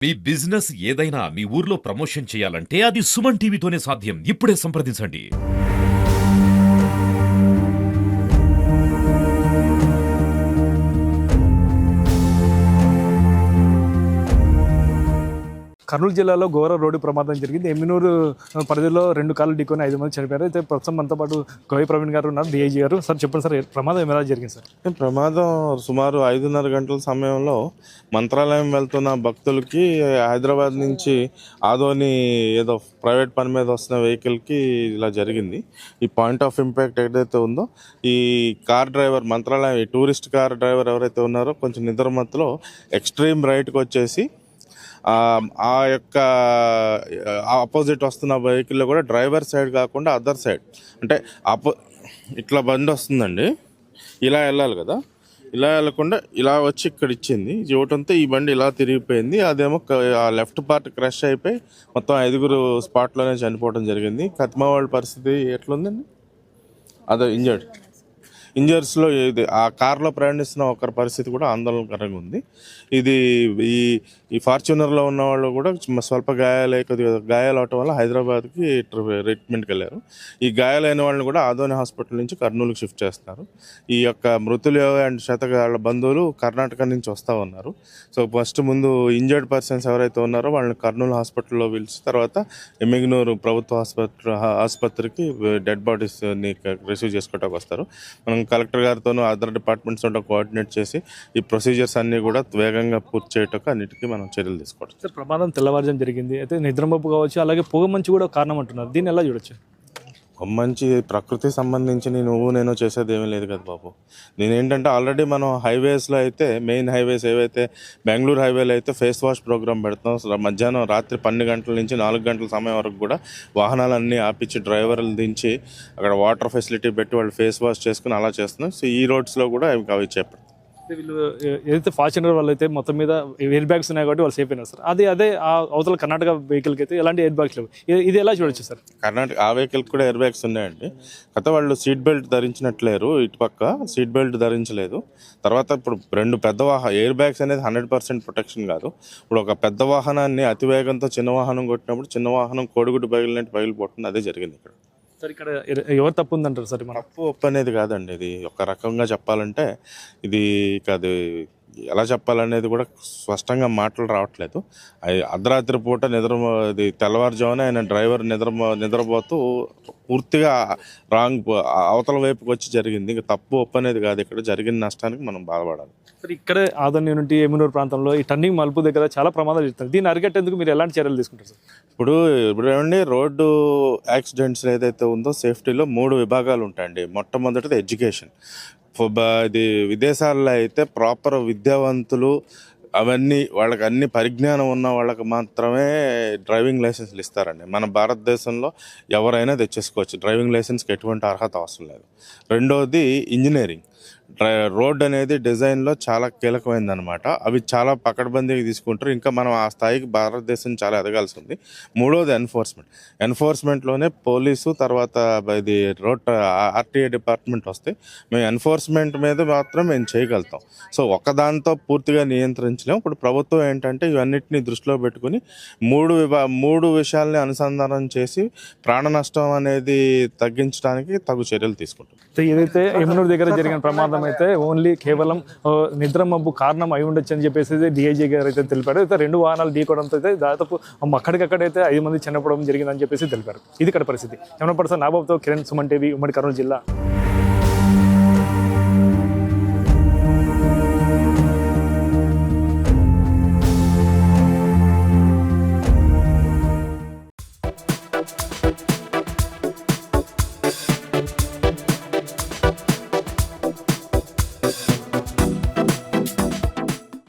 మీ business ఏదైనా మీ ఊర్లో promotion చేయాలంటే అది సుమన్ టీవీతోనే సాధ్యం. ఇప్పుడే సంప్రదించండి. కర్నూలు జిల్లాలో ఘోర రోడ్డు ప్రమాదం జరిగింది. ఎమ్మినూరు పరిధిలో 2 కార్లు ఢీకొని 5 మంది చనిపోయారు. అయితే ప్రస్తుతం మనతో పాటు గోవి ప్రవీణ్ గారు ఉన్నారు, డిఐజీ గారు. సార్ చెప్పండి సార్, ప్రమాదం ఎలా జరిగింది సార్? ప్రమాదం సుమారు 5:30 గంటల సమయంలో మంత్రాలయం వెళ్తున్న భక్తులకి హైదరాబాద్ నుంచి ఆదోని ఏదో ప్రైవేట్ పని మీద వస్తున్న వెహికల్కి ఇలా జరిగింది. ఈ పాయింట్ ఆఫ్ ఇంపాక్ట్ ఏదైతే ఉందో ఈ కార్ డ్రైవర్ మంత్రాలయం ఈ టూరిస్ట్ కార్ డ్రైవర్ ఎవరైతే ఉన్నారో కొంచెం నిద్రమత్తులో ఎక్స్ట్రీమ్ రైట్కి వచ్చేసి ఆ యొక్క ఆపోజిట్ వస్తున్న వెహికల్లో కూడా డ్రైవర్ సైడ్ కాకుండా అదర్ సైడ్ అంటే ఇట్లా బండి వస్తుందండి, ఇలా వెళ్ళాలి కదా, ఇలా వెళ్ళకుండా ఇలా వచ్చి ఇక్కడ ఇచ్చింది. ఇవ్వటంతో ఈ బండి ఇలా తిరిగిపోయింది. అదేమో ఆ లెఫ్ట్ పార్ట్ క్రష్ అయిపోయి మొత్తం 5 స్పాట్లోనే చనిపోవడం జరిగింది. కత్మా వాళ్ళ పరిస్థితి ఎట్లుందండి? అదే ఇంజర్స్లో ఇది ఆ కార్లో ప్రయాణిస్తున్న ఒకరి పరిస్థితి కూడా ఆందోళనకరంగా ఉంది. ఇది ఈ ఫార్చునర్లో ఉన్న వాళ్ళు కూడా స్వల్ప గాయాలు అవటం వల్ల హైదరాబాద్కి ట్రీట్మెంట్కి వెళ్ళారు. ఈ గాయాలైన వాళ్ళని కూడా ఆదోని హాస్పిటల్ నుంచి కర్నూలుకి షిఫ్ట్ చేస్తున్నారు. ఈ యొక్క మృతులు అండ్ వాళ్ళ బంధువులు కర్ణాటక నుంచి వస్తూ ఉన్నారు. సో ఫస్ట్ ముందు ఇంజర్డ్ పర్సన్స్ ఎవరైతే ఉన్నారో వాళ్ళని కర్నూలు హాస్పిటల్లో పిలిచి తర్వాత ఎమ్మిగనూరు ప్రభుత్వ ఆసుపత్రికి డెడ్ బాడీస్ని రిసీవ్ చేసుకోవడానికి వస్తారు. మనం కలెక్టర్ గారితోనూ అదర్ డిపార్ట్మెంట్స్ తోటి కోఆర్డినేట్ చేసి ఈ ప్రొసీజర్స్ అన్నీ కూడా వేగంగా పూర్తి చేయటకు అన్నిటికీ మనం చర్యలు తీసుకోవడం. సార్, ప్రమాదం తెల్లవారుజాము జరిగింది. అయితే నిద్రమబ్బు కావచ్చు, అలాగే పొగ మంచు కూడా కారణం అంటున్నారు. దీన్ని ఎలా చూడొచ్చు? మంచి ప్రకృతికి సంబంధించి నేను చేసేది ఏమీ లేదు కదా బాబు. నేనేంటంటే ఆల్రెడీ మనం హైవేస్లో అయితే మెయిన్ హైవేస్ ఏవైతే బెంగళూరు హైవేలో అయితే ఫేస్ వాష్ ప్రోగ్రామ్ పెడతాం. మధ్యాహ్నం రాత్రి 12 గంటల నుంచి 4 గంటల సమయం వరకు కూడా వాహనాలన్నీ ఆపించి డ్రైవర్లు దించి అక్కడ వాటర్ ఫెసిలిటీ పెట్టి వాళ్ళు ఫేస్ వాష్ చేసుకుని అలా చేస్తున్నాం. సో ఈ రోడ్స్లో కూడా అవి చెప్పారు. వీళ్ళు ఏదైతే ఫార్చునర్ వాళ్ళు అయితే మొత్తం మీద ఎయిర్ బ్యాగ్స్ ఉన్నాయి కాబట్టి వాళ్ళు సేఫ్ అయినారు సార్. అదే ఆ అవతల కర్ణాటక వెహికల్కి అయితే ఎలాంటి ఎయిర్ బ్యాగ్స్ లేవు. ఇది ఎలా చూడొచ్చు సార్? కర్ణాటక ఆ వెహికల్కి కూడా ఎయిర్ బ్యాగ్స్ ఉన్నాయండి. కాకపోతే వాళ్ళు సీట్ బెల్ట్ ధరించినట్లేరు, ఇటుపక్క సీట్ బెల్ట్ ధరించలేదు. తర్వాత ఇప్పుడు 2 పెద్ద ఎయిర్ బ్యాగ్స్ అనేది 100% ప్రొటెక్షన్ కాదు. ఇప్పుడు ఒక పెద్ద వాహనాన్ని అతివేగంతో చిన్న వాహనం కొట్టినప్పుడు చిన్న వాహనం కోడిగుడ్డు పగిలినట్టు పగిలిపోతుంది. అదే జరిగింది ఇక్కడ. సార్, ఇక్కడ ఎవరు తప్పు ఉందంటారు సార్? తప్పు ఒప్పు అనేది కాదండి. ఇది ఒక రకంగా చెప్పాలంటే ఇది అది ఎలా చెప్పాలనేది కూడా స్పష్టంగా మాటలు రావట్లేదు. అర్ధరాత్రి పూట ఇది తెల్లవారుజామున ఆయన డ్రైవర్ నిద్రపోతూ పూర్తిగా అవతల వైపుకి వచ్చి జరిగింది. ఇంకా తప్పు ఒప్పు అనేది కాదు. ఇక్కడ జరిగిన నష్టానికి మనం బాధపడాలి. సార్, ఇక్కడే ఆదోని నుండి ఎమ్మినూరు ప్రాంతంలో ఈ టర్నింగ్ మలుపు దగ్గర చాలా ప్రమాదాలు జరుగుతాయి. దీన్ని అరికట్టేందుకు మీరు ఎలాంటి చర్యలు తీసుకుంటారు సార్? ఇప్పుడు ఏమండి, రోడ్డు యాక్సిడెంట్స్ ఏదైతే ఉందో సేఫ్టీలో 3 విభాగాలు ఉంటాయండి. మొట్టమొదటిది ఎడ్యుకేషన్. ఇది విదేశాల్లో అయితే ప్రాపర్ విద్యావంతులు వాళ్ళకి అన్ని పరిజ్ఞానం ఉన్న వాళ్ళకి మాత్రమే డ్రైవింగ్ లైసెన్స్లు ఇస్తారండి. మన భారతదేశంలో ఎవరైనా తెచ్చేసుకోవచ్చు. డ్రైవింగ్ లైసెన్స్కి ఎటువంటి అర్హత అవసరం లేదు. రెండోది ఇంజనీరింగ్. రోడ్ అనేది డిజైన్లో చాలా కీలకమైందనమాట. అవి చాలా పకడ్బందీగా తీసుకుంటారు. ఇంకా మనం ఆ స్థాయికి భారతదేశం చాలా ఎదగాల్సి ఉంది. మూడోది ఎన్ఫోర్స్మెంట్లోనే పోలీసు, తర్వాత ఇది రోడ్ ఆర్టీఏ డిపార్ట్మెంట్ వస్తే మేము ఎన్ఫోర్స్మెంట్ మీద మాత్రం మేము చేయగలుగుతాం. సో ఒకదాంతో పూర్తిగా నియంత్రించలేము. ఇప్పుడు ప్రభుత్వం ఏంటంటే ఇవన్నిటిని దృష్టిలో పెట్టుకుని 3 విషయాల్ని అనుసంధానం చేసి ప్రాణ నష్టం అనేది తగ్గించడానికి తగు చర్యలు తీసుకుంటాం. ఏదైతే ఎమ్మినూరు దగ్గర జరిగిన ప్రమాదం అయితే ఓన్లీ కేవలం నిద్ర మబ్బు కారణం అయి ఉండొచ్చు అని చెప్పేసి డిఐజీ గారు అయితే తెలిపారు. అయితే 2 వాహనాలు ఢీకోవడంతో అయితే దాదాపు అక్కడికక్కడైతే 5 మంది చనిపోవడం జరిగిందని చెప్పేసి తెలిపారు. ఇది ఇక్కడ పరిస్థితి. ఏమన్నా పడుతుంది నాబాబుతో కిరణ్, సుమన్ టీవీ, ఉమ్మడి కర్నూలు జిల్లా.